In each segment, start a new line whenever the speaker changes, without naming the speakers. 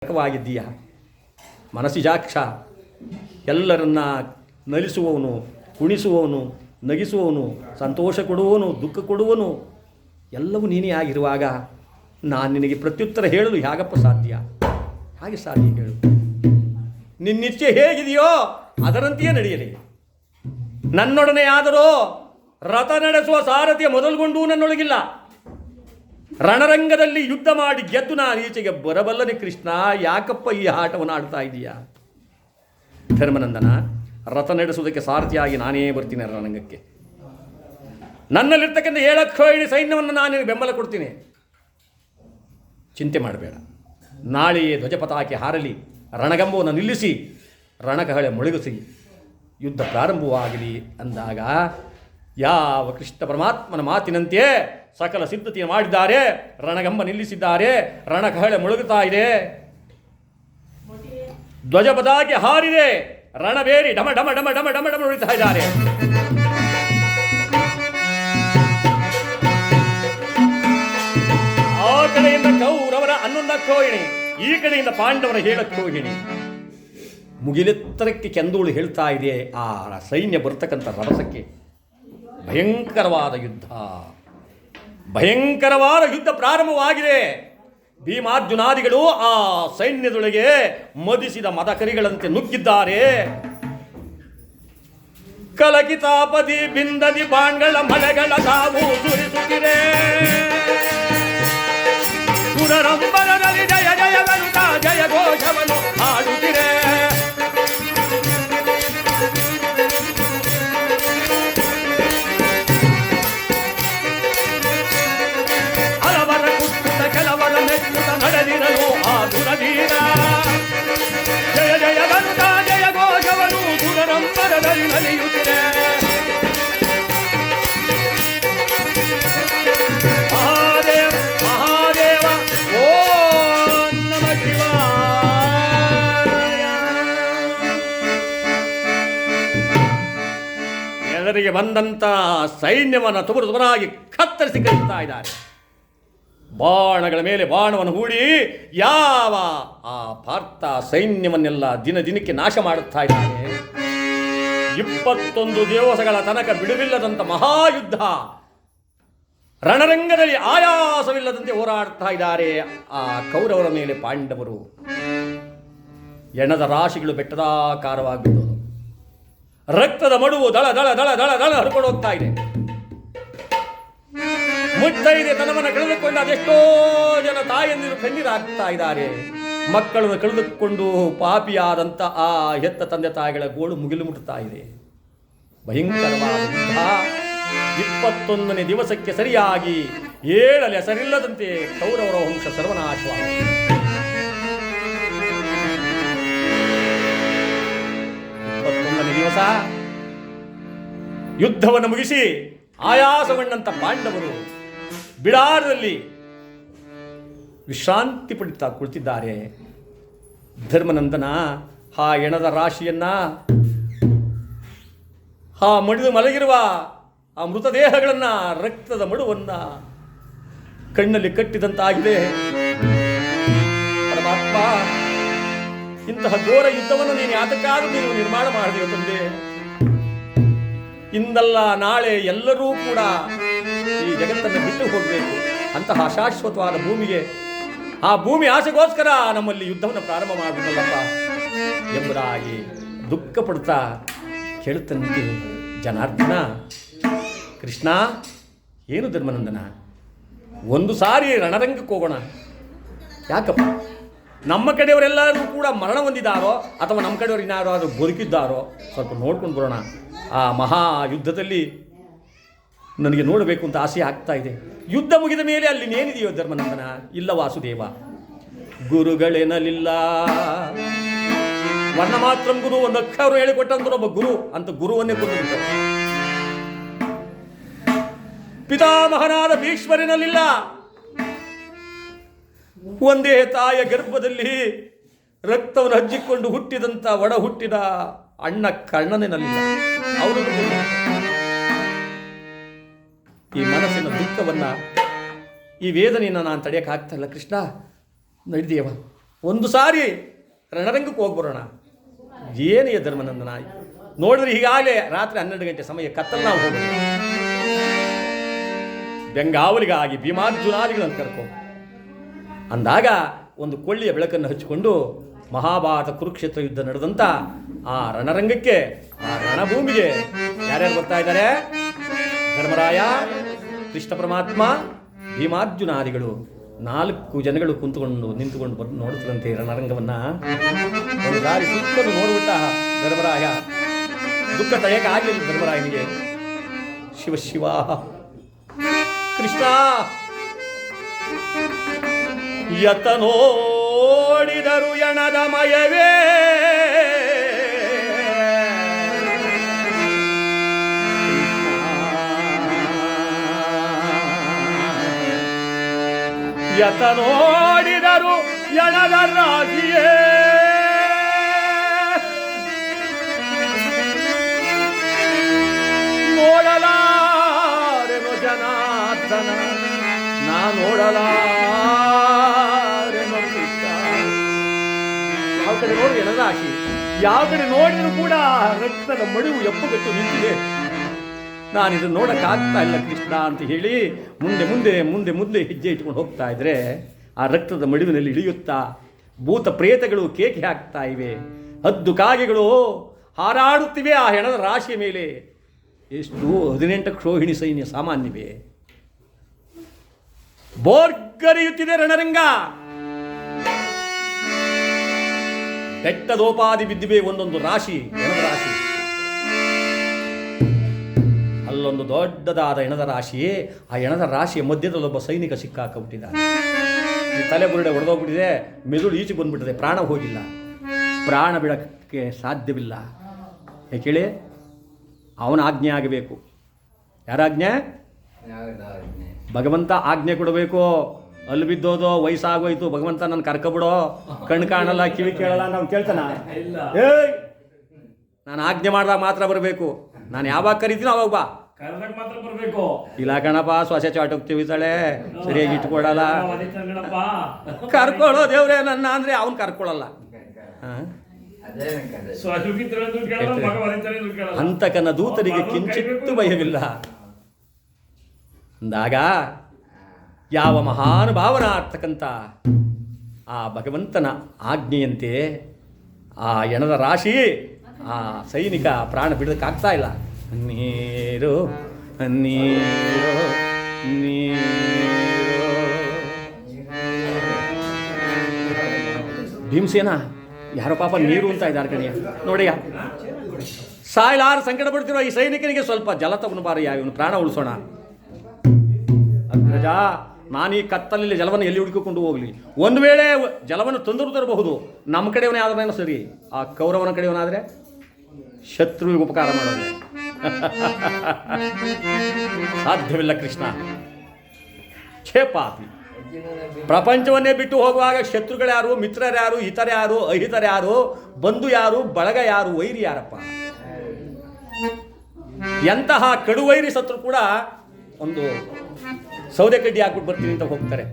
ವಾಗಿದ್ದೀಯ ಮನಸ್ಸಿಜಾಕ್ಷ, ಎಲ್ಲರನ್ನ ನಲಿಸುವವನು, ಕುಣಿಸುವವನು, ನಗಿಸುವವನು, ಸಂತೋಷ ಕೊಡುವವನು, ದುಃಖ ಕೊಡುವವನು, ಎಲ್ಲವೂ ನೀನೇ ಆಗಿರುವಾಗ ನಾನು ನಿನಗೆ ಪ್ರತ್ಯುತ್ತರ ಹೇಳಲು ಹೇಗಪ್ಪ ಸಾಧ್ಯ? ಹಾಗೆ ಸಾಧ್ಯ ಹೇಳು. ನಿನ್ನಿಚ್ಛೆ ಹೇಗಿದೆಯೋ ಅದರಂತೆಯೇ ನಡೆಯಲಿ. ನನ್ನೊಡನೆ ಆದರೂ ರಥ ನಡೆಸುವ ಸಾರಥಿಯ ಮೊದಲುಗೊಂಡು ನನ್ನೊಳಗಿಲ್ಲ. ರಣರಂಗದಲ್ಲಿ ಯುದ್ಧ ಮಾಡಿ ಗೆದ್ದು ನಾನು ಈಚೆಗೆ ಬರಬಲ್ಲನೆ ಕೃಷ್ಣ. ಯಾಕಪ್ಪ ಈ ಆಟವನ್ನು ಆಡ್ತಾ ಇದೀಯಾ? ಧರ್ಮನಂದನ, ರಥ ನಡೆಸುವುದಕ್ಕೆ ಸಾರಥಿಯಾಗಿ ನಾನೇ ಬರ್ತೀನಿ ರಣರಂಗಕ್ಕೆ. ನನ್ನಲ್ಲಿರ್ತಕ್ಕಂಥ 7 ಅಕ್ಷೋಹಿಣಿ ಸೈನ್ಯವನ್ನು ನಾನು ಬೆಂಬಲ ಕೊಡ್ತೀನಿ. ಚಿಂತೆ ಮಾಡಬೇಡ. ನಾಳೆಯೇ ಧ್ವಜಪತಾಕೆ ಹಾರಲಿ, ರಣಗಂಬವನ್ನು ನಿಲ್ಲಿಸಿ, ರಣಕಹಳೆ ಮೊಳಗಿಸಿ ಯುದ್ಧ ಪ್ರಾರಂಭವಾಗಲಿ ಅಂದಾಗ ಯಾವ ಕೃಷ್ಣ ಪರಮಾತ್ಮನ ಮಾತಿನಂತೆ ಸಕಲ ಸಿದ್ಧತೆಯನ್ನು ಮಾಡಿದ್ದಾರೆ. ರಣಗಂಬ ನಿಲ್ಲಿಸಿದ್ದಾರೆ, ರಣಕಹಳೆ ಮೊಳಗುತ್ತಾ ಇದೆ, ಧ್ವಜಪತಾಕೆ ಹಾರಿದೆ, ರಣಬೇರಿ ಡಮ ಡಮ ಡಮ ಡಮ ಡಮ ಡಮ ಹೊಡಿತಾ ಇದ್ದಾರೆ. ಆ ಕಡೆಯಿಂದ ಕೌರವರ 11 ಅಕ್ಷೋಹಿಣಿ, ಈ ಕಡೆಯಿಂದ ಪಾಂಡವರ 7 ಅಕ್ಷೋಹಿಣಿ. ಮುಗಿಲೆತ್ತರಕ್ಕೆ ಕೆಂದೋಳು ಹೇಳ್ತಾ ಇದೆ. ಆ ಸೈನ್ಯ ಬರ್ತಕ್ಕಂಥ ರಭಸಕ್ಕೆ ಭಯಂಕರವಾದ ಯುದ್ಧ ಪ್ರಾರಂಭವಾಗಿದೆ. ಭೀಮಾರ್ಜುನಾದಿಗಳು ಆ ಸೈನ್ಯದೊಳಗೆ ಮದಿಸಿದ ಮದಕರಿಗಳಂತೆ ನುಗ್ಗಿದ್ದಾರೆ. ಕಲಕಿತಾಪದಿ ಬಿಂದದಿ ಬಾಣ್ಗಳ ಮಳೆಗಳ ತಾವು ಸುರಿಸುತ್ತಿದೆ. ಪುನರಂಬರದಲ್ಲಿ ಜಯ ಜಯವೆನುತ ಜಯ ಘೋಷವನ್ನು ಹಾಡುತ್ತಿದೆ. ಹಲವರ ಕುಟ್ಟುತ್ತ ಕೆಲವರ ಮೆಚ್ಚುತ್ತ ನಡೆದಿರಲು ಆ ದುರವೀರ. ಜಯ ಜಯವೆನುತ ಜಯ ಘೋಷವನ್ನು ಪುನರಂಬರದಲ್ಲಿ ನಲಿಯುತ್ತಿದೆ. ಎದುರಿಗೆ ಬಂದಂಥ ಸೈನ್ಯವನ್ನು ತುಬರಾಗಿ ಕತ್ತರಿಸಿ ಕರೀತಾ ಇದ್ದಾರೆ. ಬಾಣಗಳ ಮೇಲೆ ಬಾಣವನ್ನು ಹೂಡಿ ಯಾವ ಆ ಪಾರ್ಥ ಸೈನ್ಯವನ್ನೆಲ್ಲ ದಿನಕ್ಕೆ ನಾಶ ಮಾಡುತ್ತಾ ಇದ್ದಾರೆ. 21 ದಿವಸಗಳ ತನಕ ಬಿಡುವಿಲ್ಲದಂಥ ಮಹಾಯುದ್ಧ. ರಣರಂಗದಲ್ಲಿ ಆಯಾಸವಿಲ್ಲದಂತೆ ಹೋರಾಡ್ತಾ ಇದ್ದಾರೆ ಆ ಕೌರವರ ಮೇಲೆ ಪಾಂಡವರು. ಎಣದ ರಾಶಿಗಳು ಬೆಟ್ಟದಾಕಾರವಾಗಿದ್ದು, ರಕ್ತದ ಮಡುವು ದಳ ದಳ ದಳ ದಳ ದಳ ಹರ್ಕೊಂಡು ಹೋಗ್ತಾ ಇದೆ. ಮುತ್ತೈದೆ ತನವನ್ನು ಕಳೆದುಕೊಂಡು ಅದೆಷ್ಟೋ ಜನ ತಾಯಂದಿರು ಕಣ್ಣೀರಾಗ್ತಾ ಇದ್ದಾರೆ. ಮಕ್ಕಳನ್ನು ಕಳೆದುಕೊಂಡು ಪಾಪಿಯಾದಂಥ ಆ ಹೆತ್ತ ತಂದೆ ತಾಯಿಗಳ ಗೋಳು ಮುಗಿಲು ಮುಟ್ಟುತ್ತಾ ಇದೆ. ಭಯಂಕರವಾದ ಯುದ್ಧ. 21ನೇ ದಿವಸಕ್ಕೆ ಸರಿಯಾಗಿ 7 ಹೆಸರಿಲ್ಲದಂತೆ ಕೌರವರ ವಂಶ ಸರ್ವನಾಶವಾಗಿದೆ. 21ನೇ ದಿವಸ ಯುದ್ಧವನ್ನು ಮುಗಿಸಿ ಆಯಾಸಗೊಂಡಂತ ಪಾಂಡವರು ಬಿಡಾರದಲ್ಲಿ ವಿಶ್ರಾಂತಿ ಪಡಿತಾ ಕುಳಿತಿದ್ದಾರೆ. ಧರ್ಮನಂದನ ಆ ಎಣದ ರಾಶಿಯನ್ನ, ಆ ಮಡಿದು ಮಲಗಿರುವ ಆ ಮೃತದೇಹಗಳನ್ನ, ರಕ್ತದ ಮಡುವನ್ನ ಕಣ್ಣಲ್ಲಿ ಕಟ್ಟಿದಂತಾಗಿದೆ. ಪರಮಾತ್ಮ, ಇಂತಹ ಘೋರ ಯುದ್ಧವನ್ನು ನೀನು ಯಾತಕ್ಕಾದರೂ ನೀನು ನಿರ್ಮಾಣ ಮಾಡಿದೆಯೋ ತಂದೆ. ಇಂದಲ್ಲ ನಾಳೆ ಎಲ್ಲರೂ ಕೂಡ ಈ ಜಗತ್ತನ್ನು ಬಿಟ್ಟು ಹೋಗಬೇಕು. ಅಂತಹ ಅಶಾಶ್ವತವಾದ ಭೂಮಿಗೆ, ಆ ಭೂಮಿ ಆಸೆಗೋಸ್ಕರ ನಮ್ಮಲ್ಲಿ ಯುದ್ಧವನ್ನು ಪ್ರಾರಂಭ ಮಾಡಬೇಕಲ್ಲಪ್ಪ ಎಂಬುದಾಗಿ ದುಃಖ ಪಡ್ತಾ ಕೇಳುತ್ತಂತೆ ಜನಾರ್ದನ. ಕೃಷ್ಣ, ಏನು ಧರ್ಮನಂದನ, ಒಂದು ಸಾರಿ ರಣರಂಗಕ್ಕೆ ಹೋಗೋಣ. ಯಾಕಪ್ಪ? ನಮ್ಮ ಕಡೆಯವರೆಲ್ಲರೂ ಕೂಡ ಮರಣ ಹೊಂದಿದ್ದಾರೋ ಅಥವಾ ನಮ್ಮ ಕಡೆಯವರು ಇನ್ನಾರು ಬದುಕಿದ್ದಾರೋ ಸ್ವಲ್ಪ ನೋಡ್ಕೊಂಡು ಬರೋಣ. ಆ ಮಹಾ ಯುದ್ಧದಲ್ಲಿ ನನಗೆ ನೋಡಬೇಕು ಅಂತ ಆಸೆ ಆಗ್ತಾ ಇದೆ. ಯುದ್ಧ ಮುಗಿದ ಮೇಲೆ ಅಲ್ಲಿ ಏನಿದೆಯೋ ಧರ್ಮನಂದನ? ಇಲ್ಲ ವಾಸುದೇವ, ಗುರುಗಳೇನಲಿಲ್ಲ. ವರ್ಣ ಮಾತ್ರ ಗುರು, ಒಂದು ಅಕ್ಷರ ಹೇಳಿಕೊಟ್ಟಂತ ಒಬ್ಬ ಗುರು ಅಂತ ಗುರುವನ್ನೇ ಕೊಂದು. ಪಿತಾಮಹನಾದ ಭೀಷ್ಮರಿನಲ್ಲಿಲ್ಲ. ಒಂದೇ ತಾಯ ಗರ್ಭದಲ್ಲಿ ರಕ್ತವನ್ನು ಹಜ್ಜಿಕೊಂಡು ಹುಟ್ಟಿದಂಥ ಒಡ ಹುಟ್ಟಿದ ಅಣ್ಣ ಕರ್ಣನಿನಲ್ಲಿಲ್ಲ. ಅವರು ಈ ಮನಸ್ಸಿನ ದುಃಖವನ್ನ, ಈ ವೇದನೆಯನ್ನು ನಾನು ತಡೆಯೋಕ್ಕಾಗ್ತಾ ಇಲ್ಲ. ಕೃಷ್ಣ, ನಡೆದೇವ ಒಂದು ಸಾರಿ ರಣರಂಗಕ್ಕೆ ಹೋಗಿ ಬರೋಣ. ಏನೆಯ ಧರ್ಮನಂದನ, ನೋಡಿದ್ರೆ ಹೀಗಾಗಲೇ ರಾತ್ರಿ 12 ಗಂಟೆ ಸಮಯ, ಕತ್ತಲು ನಾವು ಹೋಗೋದು. ಬೆಂಗಾವಲಿಗಾಗಿ ಭೀಮಾರ್ಜುನಾದಿಗಳನ್ನು ಕರ್ಕೊ ಅಂದಾಗ ಒಂದು ಕೊಳ್ಳಿಯ ಬೆಳಕನ್ನು ಹಚ್ಚಿಕೊಂಡು ಮಹಾಭಾರತ ಕುರುಕ್ಷೇತ್ರ ಯುದ್ಧ ನಡೆದಂಥ ಆ ರಣರಂಗಕ್ಕೆ, ಆ ರಣಭೂಮಿಗೆ ಯಾರ್ಯಾರು ಬರ್ತಾ ಇದ್ದಾರೆ? ಧರ್ಮರಾಯ, ಕೃಷ್ಣ ಪರಮಾತ್ಮ, ಭೀಮಾರ್ಜುನಾದಿಗಳು 4 ಜನಗಳು ನಿಂತುಕೊಂಡು ಬಂದು ನೋಡುತ್ತರಂತೆ ರಣರಂಗವನ್ನ. ಒಂದು ದಾರಿ ಸುತ್ತಲೂ ನೋಡ್ಬಿಟ್ಟ ಧರ್ಮರಾಯ. ದುಃಖ ತಡೆಯಕ್ಕೆ ಆಗಲಿಲ್ಲ ಧರ್ಮರಾಯನಿಗೆ. ಶಿವ ಶಿವ ಕೃಷ್ಣ ಯತ ನೋಡಿದರು ಎಣದ ಮಯವೇ, ಯತ ನೋಡಿದರು ಎಣದ ರಾಶಿಯೇ, ನೋಡಲಾರೆನು ಜನಾರ್ದನ, ನಾ ನೋಡಲಾರೆನು ಕೃಷ್ಣ. ಯಾವ ಕಡೆ ನೋಡಿ ಎಣದ ರಾಶಿ, ಯಾವ ಕಡೆ ನೋಡಿದ್ರು ಕೂಡ ರಕ್ತದ ಮಡುವು ಎಪ್ಪುಗಟ್ಟು ನಿಂತಿದೆ. ನಾನಿದನ್ನು ನೋಡೋಕ್ಕಾಗ್ತಾ ಇಲ್ಲ ಕೃಷ್ಣ ಅಂತ ಹೇಳಿ ಮುಂದೆ ಮುಂದೆ ಮುಂದೆ ಮುಂದೆ ಹೆಜ್ಜೆ ಇಟ್ಕೊಂಡು ಹೋಗ್ತಾ ಇದ್ರೆ ಆ ರಕ್ತದ ಮಡುವಿನಲ್ಲಿ ಇಳಿಯುತ್ತಾ ಭೂತ ಪ್ರೇತಗಳು ಕೇಕೆ ಹಾಕ್ತಾ ಇವೆ, ಹದ್ದು ಕಾಗೆಗಳು ಹಾರಾಡುತ್ತಿವೆ ಆ ಹೆಣದ ರಾಶಿಯ ಮೇಲೆ. ಎಷ್ಟು 18 ಕ್ಷೋಹಿಣಿ ಸೈನ್ಯ ಸಾಮಾನ್ಯವೇ. ಬೋರ್ಗರಿಯುತ್ತಿದೆ ರಣರಂಗ. ಬೆಟ್ಟದೋಪಾದಿ ಬಿದ್ದಿವೆ ಒಂದೊಂದು ರಾಶಿ, ಹೆಣದ ರಾಶಿ. ಅಲ್ಲೊಂದು ದೊಡ್ಡದಾದ ಹೆಣದ ರಾಶಿಯೇ. ಆ ಹೆಣದ ರಾಶಿಯ ಮಧ್ಯದಲ್ಲೊಬ್ಬ ಸೈನಿಕ ಸಿಕ್ಕಾಕೊಂಡ್ಬಿಟ್ಟಿದ್ದಾನೆ. ಈ ತಲೆ ಬುರುಡೆ ಹೊಡೆದೋಗ್ಬಿಟ್ಟಿದೆ, ಮೆದುಳು ಈಚೆ ಬಂದ್ಬಿಟ್ಟಿದೆ, ಪ್ರಾಣ ಹೋಗಿಲ್ಲ. ಪ್ರಾಣ ಬಿಡಕ್ಕೆ ಸಾಧ್ಯವಿಲ್ಲ. ಯಾಕೇಳಿ, ಅವನ ಆಜ್ಞೆ ಆಗಬೇಕು. ಯಾರಾಜ್ಞೆ? ಭಗವಂತ ಆಜ್ಞೆ ಕೊಡಬೇಕು. ಅಲ್ಲಿ ಬಿದ್ದೋದು, ವಯಸ್ಸಾಗೋಯ್ತು, ಭಗವಂತ ನನ್ನ ಕರ್ಕೊಬಿಡೋ, ಕಣ್ಣು ಕಾಣಲ್ಲ, ಕಿವಿ ಕೇಳಲ್ಲ, ನಾವು ಕೇಳ್ತಾನ? ನಾನು ಆಜ್ಞೆ ಮಾಡಿದಾಗ ಮಾತ್ರ ಬರಬೇಕು. ನಾನು ಯಾವಾಗ ಕರಿತೀನೋ ಅವಾಗ ಬಾ,
ಮಾತ್ರ ಬರಬೇಕು.
ಇಲ್ಲ ಕಣಪ್ಪ, ಶ್ವಾಸ ಚಾಟೋಗ್ತೀವಿ ತಳೆ, ಸರಿಯಾಗಿ ಇಟ್ಕೊಡಲ್ಲ. ಕರ್ಕೊಳ್ಳೋ ದೇವ್ರೆ ನನ್ನ ಅಂದ್ರೆ ಅವನು ಕರ್ಕೊಳ್ಳಲ್ಲ. ಅಂತಕನ ದೂತರಿಗೆ ಕಿಂಚಿತ್ತು ಭಯವಿಲ್ಲ ಅಂದಾಗ ಯಾವ ಮಹಾನುಭಾವನಾಗ್ತಕ್ಕಂಥ ಆ ಭಗವಂತನ ಆಜ್ಞೆಯಂತೆ ಆ ಎಣದ ರಾಶಿ ಆ ಸೈನಿಕ ಪ್ರಾಣ ಬಿಡೋದಕ್ಕಾಗ್ತಾ ಇಲ್ಲ. ನೀರು ನೀರು ನೀರು. ಭೀಮಸೇನ ಯಾರೋ ಪಾಪ ನೀರು ಅಂತ ಇದ್ದಾರೆ ಕಣಿಯ ನೋಡಿಯ. ಸಾಯಲಾರು ಸಂಕಟ ಪಡ್ತಿರೋ ಈ ಸೈನಿಕನಿಗೆ ಸ್ವಲ್ಪ ಜಲ ತಗೊಂಡು ಬಾರಿ, ಇವನು ಪ್ರಾಣ ಉಳಿಸೋಣ. ಅಗ್ರಜ, ನಾನು ಈ ಕತ್ತಲಲ್ಲಿ ಜಲವನ್ನು ಎಲ್ಲಿ ಹುಡುಕಿಕೊಂಡು ಹೋಗಲಿ? ಒಂದು ವೇಳೆ ಜಲವನ್ನು ತಂದರೂ ತರಬಹುದು. ನಮ್ಮ ಕಡೆಯವನೇ ಆದ್ರೇನೋ ಸರಿ, ಆ ಕೌರವನ ಕಡೆಯವನಾದರೆ ಶತ್ರುವಿಗೆ ಉಪಕಾರ ಮಾಡೋದು ಸಾಧ್ಯವಿಲ್ಲ ಕೃಷ್ಣ. ಛೇಪಾಪಿ ಪ್ರಪಂಚವನ್ನೇ ಬಿಟ್ಟು ಹೋಗುವಾಗ ಶತ್ರುಗಳ್ಯಾರು, ಮಿತ್ರರ್ಯಾರು, ಹಿತರ್ಯಾರು, ಅಹಿತರ್ಯಾರು, ಬಂಧು ಯಾರು, ಬಳಗ ಯಾರು, ವೈರಿ ಯಾರಪ್ಪ? ಎಂತಹ ಕಡುವೈರಿ ಸತ್ರು ಕೂಡ ಒಂದು ಸೌದೆ ಕಡ್ಡಿ ಹಾಕ್ಬಿಟ್ಟು ಬರ್ತೀನಿ ಅಂತ ಹೋಗ್ತಾರೆ.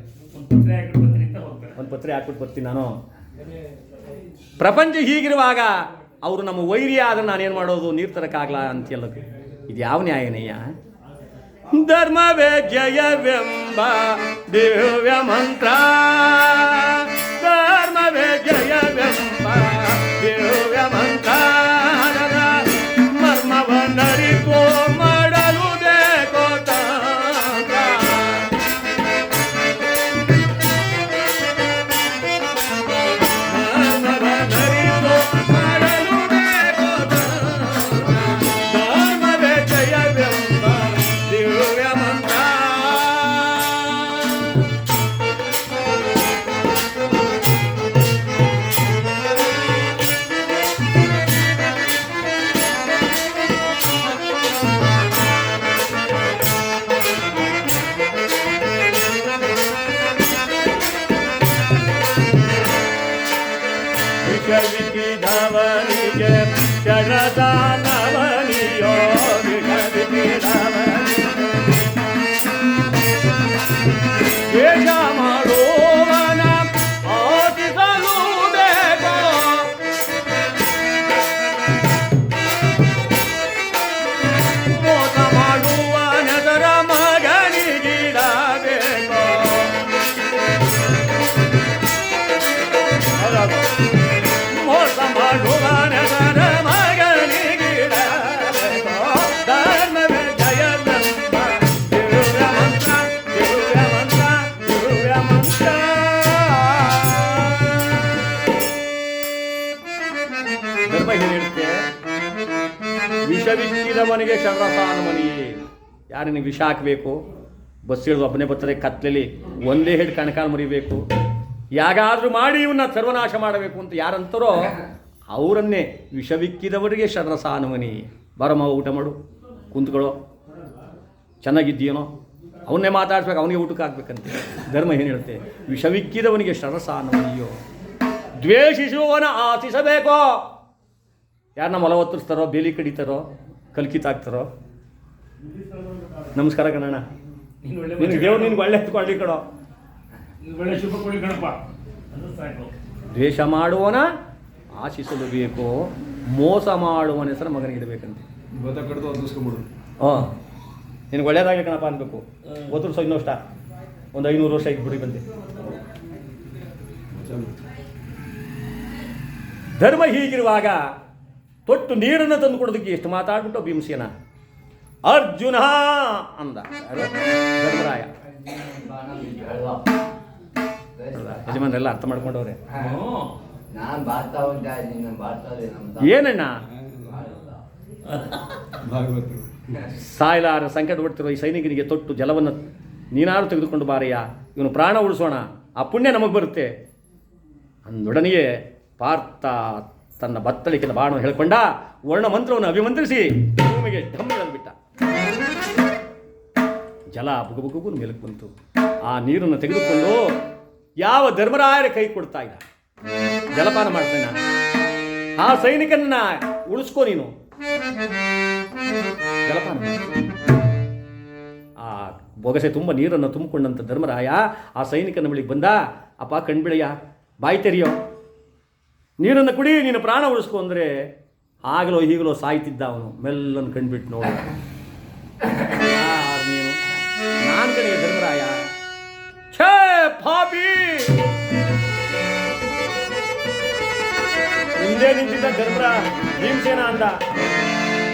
ಒಂದು ಪತ್ರೆ ಹಾಕ್ಬಿಟ್ಟು ಬರ್ತೀನಿ ನಾನು. ಪ್ರಪಂಚ ಹೀಗಿರುವಾಗ ಅವರು ನಮ್ಮ ವೈರಿ ಆದ್ರೆ ನಾನೇನು ಮಾಡೋದು? ನೀರು ತರಕ್ಕಾಗಲ್ಲ ಅಂತೆಲ್ಲ. ಇದು ಯಾವ ನ್ಯಾಯನಯ್ಯ? ಧರ್ಮವೇ ಜಯವೆಂಬ ದಿವ್ಯ ಮಂತ್ರ, ಧರ್ಮವೇ ಜಯವೆಂಬ ದಿವ್ಯ ಮಂತ್ರ, ಮರ್ಮವನ್ನರಿತು ಮಾಡಲು ಬೇಕೋ ತಂತ್ರ. ಮರ್ಮವನ್ನರಿತು ಮಾಡಲು ಬೇಕೋ ತಂತ್ರ, ಧರ್ಮವೇ ಜಯವೆಂಬ ದಿವ್ಯ ಮಂತ್ರ. ವಿಷವಿಕಿದವನಿಗೆ ಶರದಾನವನಿಯೋ, ವಿಷವಿಕಿದವನಿಗೆ ವೇಷ ಮಾಡುವನ ಆದಿಸಲು ಧರ್ಮ ಏನು ಹೇಳುತ್ತೆ? ವಿಷವಿಕ್ಕಿದವನಿಗೆ ಷಡ್ರಸಾನುಮನಿಯೇ. ಯಾರಿನಿಗೆ ವಿಷ ಹಾಕಬೇಕು? ಬಸ್ ಹಿಡಿದು ಒಬ್ಬನೇ ಬರ್ತದೆ ಕತ್ತಲಲ್ಲಿ ಒಂದೇ ಹೆಡ್ ಕಣಕಾಲು ಮುರಿಬೇಕು, ಯಾಗಾದರೂ ಮಾಡಿ ಇವನ್ನ ಸರ್ವನಾಶ ಮಾಡಬೇಕು ಅಂತ ಯಾರಂತಾರೋ ಅವರನ್ನೇ ವಿಷವಿಕ್ಕಿದವರಿಗೆ ಷಡ್ರಸಾನುಮನಿ. ಬರಮ್ಮ ಊಟ ಮಾಡು, ಕುಂತ್ಕೊಳ್ಳೋ, ಚೆನ್ನಾಗಿದ್ದೀನೋ, ಅವನ್ನೇ ಮಾತಾಡ್ಸ್ಬೇಕು, ಅವನಿಗೆ ಊಟಕ್ಕೆ ಹಾಕ್ಬೇಕಂತೆ. ಧರ್ಮ ಏನು ಹೇಳುತ್ತೆ? ವಿಷವಿಕ್ಕಿದವನಿಗೆ ಷಡ್ರಸಾನುಮನಿಯೋ. ದ್ವೇಷಿಸುವವನ ಆಶಿಸಬೇಕೋ. ಯಾರನ್ನ ಮೊಲ ಒತ್ತರಿಸ್ತಾರೋ, ಬೇಲಿ ಕಡಿತಾರೋ, ಕಲ್ಕಿತಾಕ್ತಾರೋ. ನಮಸ್ಕಾರ ಕಣಣ್ಣ, ನಿನ್ಗೆ ದೇವ್ರು ನಿನ್ಗೆ ಒಳ್ಳೆ ಎತ್ಕೊಳ್ಳಿ ಕಣೋ. ದ್ವೇಷ ಮಾಡುವನ ಆಶಿಸಲು ಬೇಕು, ಮೋಸ ಮಾಡುವನ ಹೆಸರು ಮಗನಿಗೆ ಇಡಬೇಕಂತೆ. ಹಾಂ, ನಿನಗೆ ಒಳ್ಳೇದಾಗಲಿ ಕಣಪ್ಪ ಅನ್ಬೇಕು. ಒತ್ತರಿಸೋ ಇನ್ನೋಷ್ಟ ಒಂದು 500 ವರ್ಷ ಇದ್ಬಿಡಿ ಬಂದೆ. ಧರ್ಮ ಹೀಗಿರುವಾಗ ತೊಟ್ಟು ನೀರನ್ನು ತಂದು ಕೊಡೋದಕ್ಕೆ ಎಷ್ಟು ಮಾತಾಡ್ಬಿಟ್ಟು ಭೀಮಸೇನ ಅರ್ಜುನ ಅಂದ. ಧರ್ಮರಾಯ ಯಜಮಾನ್ರೆಲ್ಲ ಅರ್ಥ ಮಾಡ್ಕೊಂಡವ್ರೆ. ಏನಣ್ಣ ಸಾಯಲಾರ ಸಂಕಟ ಪಡ್ತಿರೋ ಈ ಸೈನಿಕನಿಗೆ ತೊಟ್ಟು ಜಲವನ್ನು ನೀನಾರು ತೆಗೆದುಕೊಂಡು ಬಾರಯ್ಯ, ಇವನು ಪ್ರಾಣ ಉಳಿಸೋಣ, ಆ ಪುಣ್ಯ ನಮಗೆ ಬರುತ್ತೆ ಅಂದೊಡನೆಯೇ ಪಾರ್ಥ ತನ್ನ ಬತ್ತಳಿಕೆದ ಬಾಣ ಹೇಳ್ಕೊಂಡ, ವರ್ಣ ಮಂತ್ರವನ್ನು ಅಭಿಮಂತ್ರಿಸಿ ಭೂಮಿಗೆ ಢಮ್ಮಿಳಲ್ಬಿಟ್ಟ. ಜಲ ಬುಗುಬುಗುಬು ಮೇಲಕ್ಕೆ ಬಂತು. ಆ ನೀರನ್ನು ತೆಗೆದುಕೊಂಡು ಯಾವ ಧರ್ಮರಾಯರ ಕೈ ಕೊಡ್ತಾ ಇದ್ದ, ಜಲಪಾನ ಮಾಡ್ತಾನ, ಆ ಸೈನಿಕನ್ನ ಉಳಿಸ್ಕೋ ನೀನು, ಜಲಪಾನ. ಆ ಬೊಗಸೆ ತುಂಬ ನೀರನ್ನು ತುಂಬಿಕೊಂಡಂಥ ಧರ್ಮರಾಯ ಆ ಸೈನಿಕನ ಬಳಿಗೆ ಬಂದ. ಅಪ್ಪ ಕಣ್ಬಿಳೆಯ, ಬಾಯಿ ತೆರೆಯೋ, ನೀರನ್ನು ಕುಡಿ, ನೀನು ಪ್ರಾಣ ಉಳಿಸ್ಕೊ ಅಂದರೆ ಆಗಲೋ ಹೀಗಲೋ ಸಾಯ್ತಿದ್ದ ಅವನು. ಮೆಲ್ಲನ್ನು ಕಣ್ಬಿಟ್ಟು ನೋಡು, ನೀನು ನಾನು ಕಡೆಯ ಧರ್ಮರಾಯ. ಛೇ ಪಾಪಿ, ಹಿಂದೆ ನಿಂತಿದ್ದ ಧರ್ಮರಾಯ ಭೀಮಸೇನ ಅಂದ,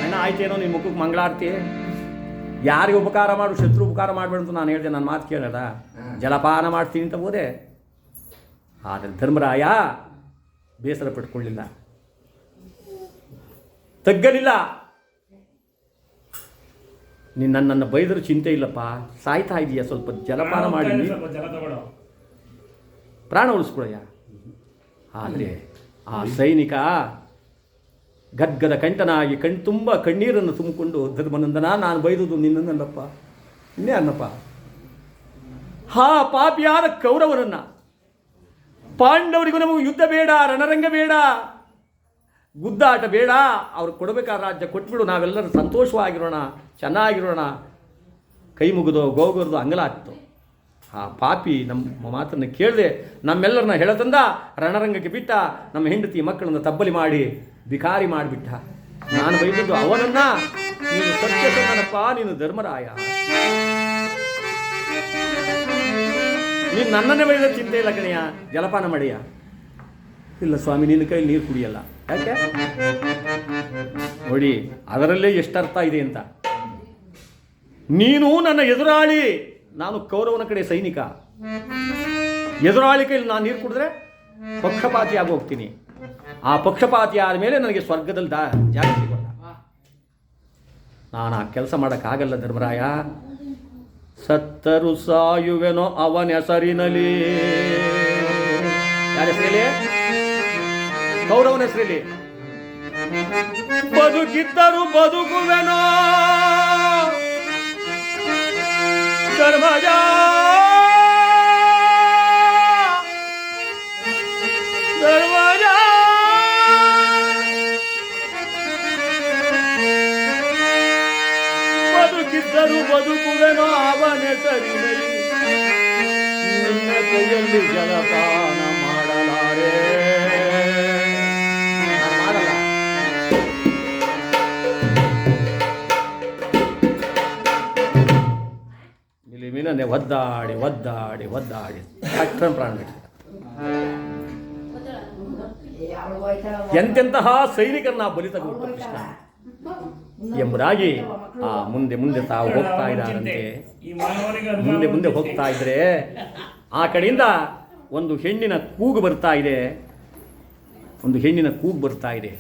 ಅಣ್ಣ ಆಯ್ತೇನೋ ನಿನ್ನ ಮುಖಕ್ಕೆ ಮಂಗಳಾರತಿ, ಯಾರಿಗೆ ಉಪಕಾರ ಮಾಡು, ಶತ್ರು ಉಪಕಾರ ಮಾಡಬೇಡ ಅಂತ ನಾನು ಹೇಳಿದೆ. ನನ್ನ ಮಾತು ಕೇಳದ, ಜಲಪಾನ ಮಾಡ್ತೀನಿ ಅಂತ ಹೋದೆ. ಆದರೆ ಧರ್ಮರಾಯ ಬೇಸರ ಪಟ್ಕೊಳ್ಳಿಲ್ಲ, ತಗ್ಗಲಿಲ್ಲ. ನೀನು ನನ್ನನ್ನು ಬೈದರೂ ಚಿಂತೆ ಇಲ್ಲಪ್ಪ, ಸಾಯ್ತಾ ಇದೀಯ, ಸ್ವಲ್ಪ ಜಲಪಾನ ಮಾಡಿ ಪ್ರಾಣ ಉಳಿಸ್ಕೊಳಯ್ಯ. ಆದರೆ ಆ ಸೈನಿಕ ಗದ್ಗದ ಕಂಠನಾಗಿ ತುಂಬ ಕಣ್ಣೀರನ್ನು ತುಂಬಿಕೊಂಡು, ಧರ್ಮನಂದನ, ನಾನು ಬೈದುದು ನಿನ್ನನ್ನಲ್ಲಪ್ಪ, ಇನ್ನೇ ಅನ್ನಪ್ಪ. ಹಾ ಪಾಪಿಯಾದ ಕೌರವನನ್ನು, ಪಾಂಡವರಿಗೂ ನಮಗೂ ಯುದ್ಧ ಬೇಡ, ರಣರಂಗ ಬೇಡ, ಗುದ್ದಾಟ ಬೇಡ, ಅವ್ರು ಕೊಡಬೇಕಾದ ರಾಜ್ಯ ಕೊಟ್ಬಿಡು, ನಾವೆಲ್ಲರೂ ಸಂತೋಷವಾಗಿರೋಣ, ಚೆನ್ನಾಗಿರೋಣ, ಕೈ ಮುಗಿದೋ ಗೋಗುರ್ದು ಅಂಗಲಾಗ್ತು. ಆ ಪಾಪಿ ನಮ್ಮ ಮಾತನ್ನು ಕೇಳದೆ ನಮ್ಮೆಲ್ಲರನ್ನ ಹೆಳತಂದ, ರಣರಂಗಕ್ಕೆ ಬಿಟ್ಟ, ನಮ್ಮ ಹೆಂಡತಿ ಮಕ್ಕಳನ್ನು ತಬ್ಬಲಿ ಮಾಡಿ ಬಿಕಾರಿ ಮಾಡಿಬಿಟ್ಟ. ನಾನು ಬೈದದ್ದು ಅವನನ್ನ, ನೀನು ಸತ್ಯಸಂದನಪ್ಪ, ನೀನು ಧರ್ಮರಾಯ, ನೀನು ನನ್ನನ್ನೇ ಬೈದ ಚಿಂತೆ ಇಲ್ಲ ಕಣಯ್ಯ, ಜಲಪಾನ ಮಾಡಿಯ. ಇಲ್ಲ ಸ್ವಾಮಿ, ನಿನ್ನ ಕೈ ನೀರು ಕುಡಿಯಲ್ಲ. ಯಾಕೆ ನೋಡಿ, ಅದರಲ್ಲೇ ಎಷ್ಟರ್ಥ ಇದೆ ಅಂತ. ನೀನು ನನ್ನ ಎದುರಾಳಿ, ನಾನು ಕೌರವನ ಕಡೆ ಸೈನಿಕ, ಎದುರಾಳಿ ಕೈಲಿ ನಾನು ನೀರು ಕುಡಿದ್ರೆ ಪಕ್ಷಪಾತಿ ಆಗಿ ಹೋಗ್ತೀನಿ. ಆ ಪಕ್ಷಪಾತಿ ಆದಮೇಲೆ ನನಗೆ ಸ್ವರ್ಗದಲ್ಲಿ ಜಾಗ ಸಿಗೋಲ್ಲ. ನಾನು ಆ ಕೆಲಸ ಮಾಡೋಕ್ಕಾಗಲ್ಲ ಧರ್ಮರಾಯ. ಸತ್ತರು ಸಾಯುವೆನೋ ಅವನ ಹೆಸರಿನಲ್ಲಿ. ಯಾರ ಹೆಸರಲ್ಲಿ? ಕೌರವನ ಹೆಸರಲ್ಲಿ. ಬದುಕಿದ್ದರು ಬದುಕುವೆನೋ ಧರ್ಮಜ, ಧರ್ಮಜ, ಬದುಕಿದ್ದರು ಬದುಕುವೆನೋ ಅವನ ಹೆಸರಿನಲ್ಲಿ. ನಿನ್ನ ಕೈಯಲ್ಲಿ ಜಲಪಾನ ಮಾಡಲಾರೆ, ನಾನು ಮಾಡಲ್ಲ. ಮಿಲಿಮಿಲನೆ ಒದ್ದಾಡಿ ಒದ್ದಾಡಿ ಒದ್ದಾಡಿ ತಕ್ಷಣ ಪ್ರಾಣ ಬಿಟ್ಟಿದ್ದ. ಎಂತೆಂತಹ ಸೈನಿಕರನ್ನ ಬಲಿ ತಗೊಂಡು ಕೃಷ್ಣ ಎಂಬುದಾಗಿ ಆ ಮುಂದೆ ಮುಂದೆ ತಾವು ಹೋಗ್ತಾ ಇದ್ದಾರಂತೆ. ಮುಂದೆ ಮುಂದೆ ಹೋಗ್ತಾ ಇದ್ರೆ ಆ ಕಡೆಯಿಂದ ಒಂದು ಹೆಣ್ಣಿನ ಕೂಗು ಬರ್ತಾ ಇದೆ, ಒಂದು ಹೆಣ್ಣಿನ ಕೂಗು ಬರ್ತಾ ಇದೆ.